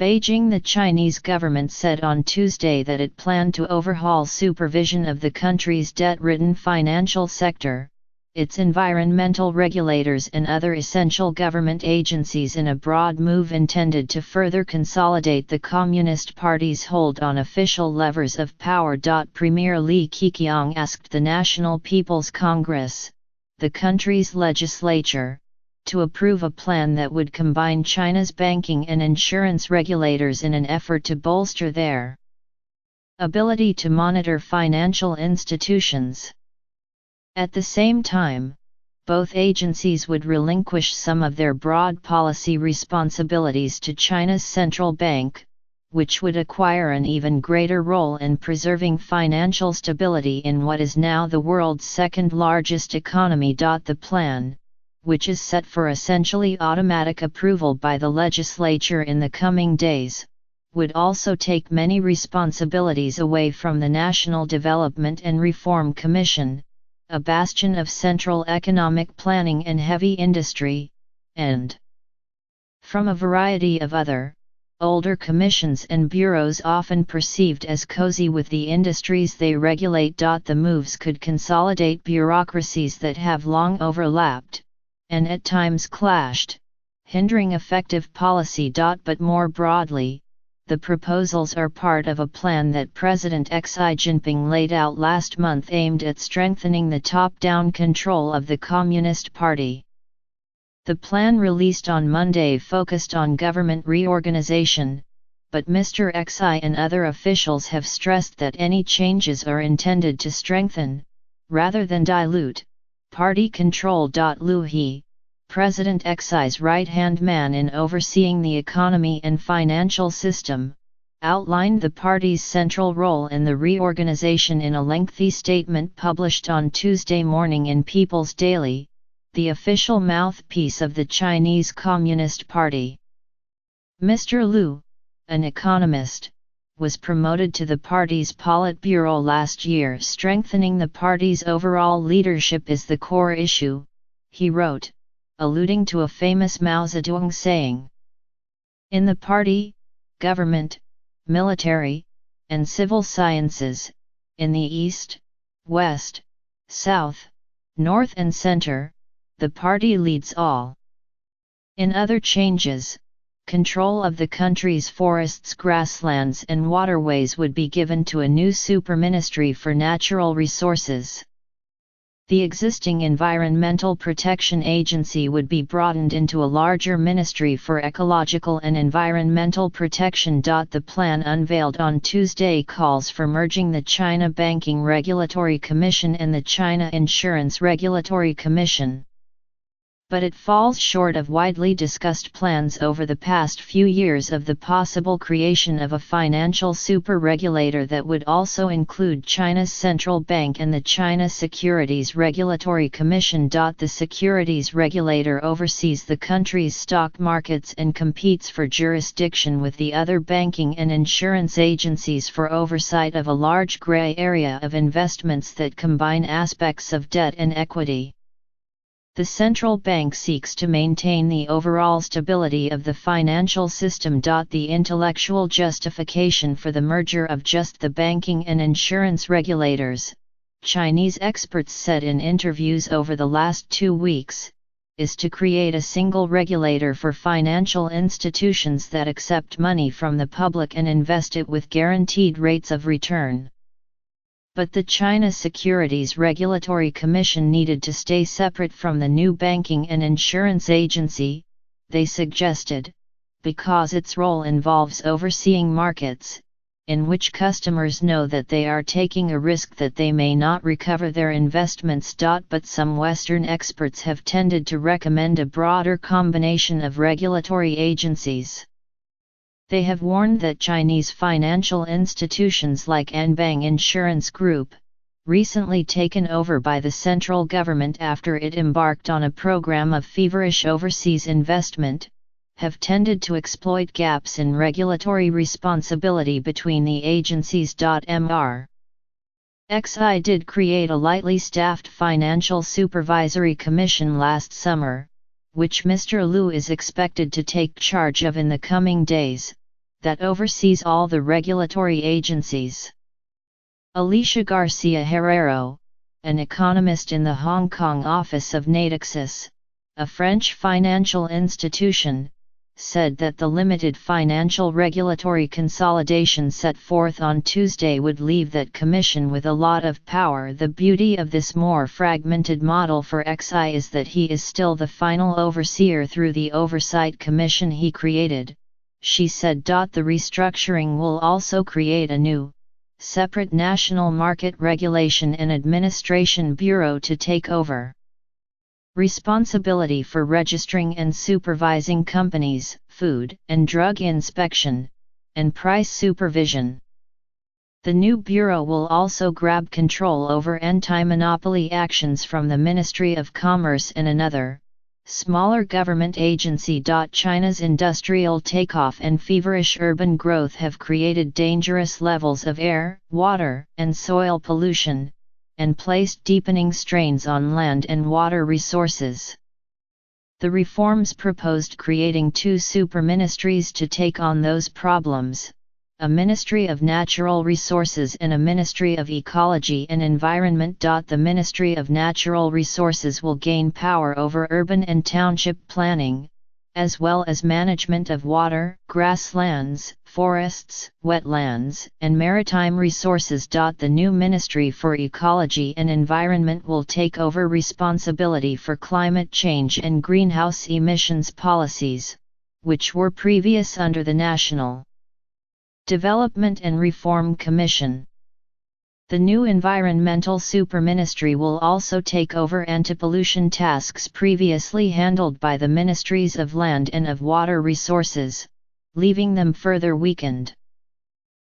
Beijing. The Chinese government said on Tuesday that it planned to overhaul supervision of the country's debt-ridden financial sector, its environmental regulators and other essential government agencies in a broad move intended to further consolidate the Communist Party's hold on official levers of power. Premier Li Keqiang asked the National People's Congress, the country's legislature, to approve a plan that would combine China's banking and insurance regulators in an effort to bolster their ability to monitor financial institutions. At the same time, both agencies would relinquish some of their broad policy responsibilities to China's central bank, which would acquire an even greater role in preserving financial stability in what is now the world's second-largest economy. The plan, which is set for essentially automatic approval by the legislature in the coming days, would also take many responsibilities away from the National Development and Reform Commission, a bastion of central economic planning and heavy industry, and from a variety of other, older commissions and bureaus often perceived as cozy with the industries they regulate. The moves could consolidate bureaucracies that have long overlapped, and at times clashed, hindering effective policy. But more broadly, the proposals are part of a plan that President Xi Jinping laid out last month aimed at strengthening the top-down control of the Communist Party. The plan released on Monday focused on government reorganization, but Mr. Xi and other officials have stressed that any changes are intended to strengthen, rather than dilute, party control. Liu He, President Xi's right-hand man in overseeing the economy and financial system, outlined the party's central role in the reorganization in a lengthy statement published on Tuesday morning in People's Daily, the official mouthpiece of the Chinese Communist Party. Mr. Liu, an economist, was promoted to the party's Politburo last year. Strengthening the party's overall leadership is the core issue, he wrote, alluding to a famous Mao Zedong saying. In the party, government, military, and civil sciences, in the East, West, South, North and Center, the party leads all. In other changes, control of the country's forests, grasslands and waterways would be given to a new super-ministry for natural resources. The existing Environmental Protection Agency would be broadened into a larger Ministry for Ecological and Environmental Protection. The plan unveiled on Tuesday calls for merging the China Banking Regulatory Commission and the China Insurance Regulatory Commission. But it falls short of widely discussed plans over the past few years of the possible creation of a financial super-regulator that would also include China's central bank and the China Securities Regulatory Commission. The securities regulator oversees the country's stock markets and competes for jurisdiction with the other banking and insurance agencies for oversight of a large gray area of investments that combine aspects of debt and equity. The central bank seeks to maintain the overall stability of the financial system. The intellectual justification for the merger of just the banking and insurance regulators, Chinese experts said in interviews over the last 2 weeks, is to create a single regulator for financial institutions that accept money from the public and invest it with guaranteed rates of return. But the China Securities Regulatory Commission needed to stay separate from the new banking and insurance agency, they suggested, because its role involves overseeing markets, in which customers know that they are taking a risk that they may not recover their investments. But some Western experts have tended to recommend a broader combination of regulatory agencies. They have warned that Chinese financial institutions like Anbang Insurance Group, recently taken over by the central government after it embarked on a program of feverish overseas investment, have tended to exploit gaps in regulatory responsibility between the agencies. Mr. Xi did create a lightly staffed Financial Supervisory Commission last summer, which Mr. Liu is expected to take charge of in the coming days, that oversees all the regulatory agencies. Alicia Garcia Herrero, an economist in the Hong Kong office of Natixis, a French financial institution, said that the limited financial regulatory consolidation set forth on Tuesday would leave that commission with a lot of power. The beauty of this more fragmented model for XI is that he is still the final overseer through the oversight commission he created, she said. The restructuring will also create a new, separate National Market Regulation and Administration Bureau to take over responsibility for registering and supervising companies, food and drug inspection, and price supervision. The new bureau will also grab control over anti-monopoly actions from the Ministry of Commerce and another, smaller government agency. China's industrial takeoff and feverish urban growth have created dangerous levels of air, water, and soil pollution, and placed deepening strains on land and water resources. The reforms proposed creating two super-ministries to take on those problems, a Ministry of Natural Resources and a Ministry of Ecology and Environment. The Ministry of Natural Resources will gain power over urban and township planning, as well as management of water, grasslands, forests, wetlands, and maritime resources. The new Ministry for Ecology and Environment will take over responsibility for climate change and greenhouse emissions policies, which were previous under the National Development and Reform Commission. The new Environmental Superministry will also take over anti-pollution tasks previously handled by the Ministries of Land and of Water Resources, leaving them further weakened.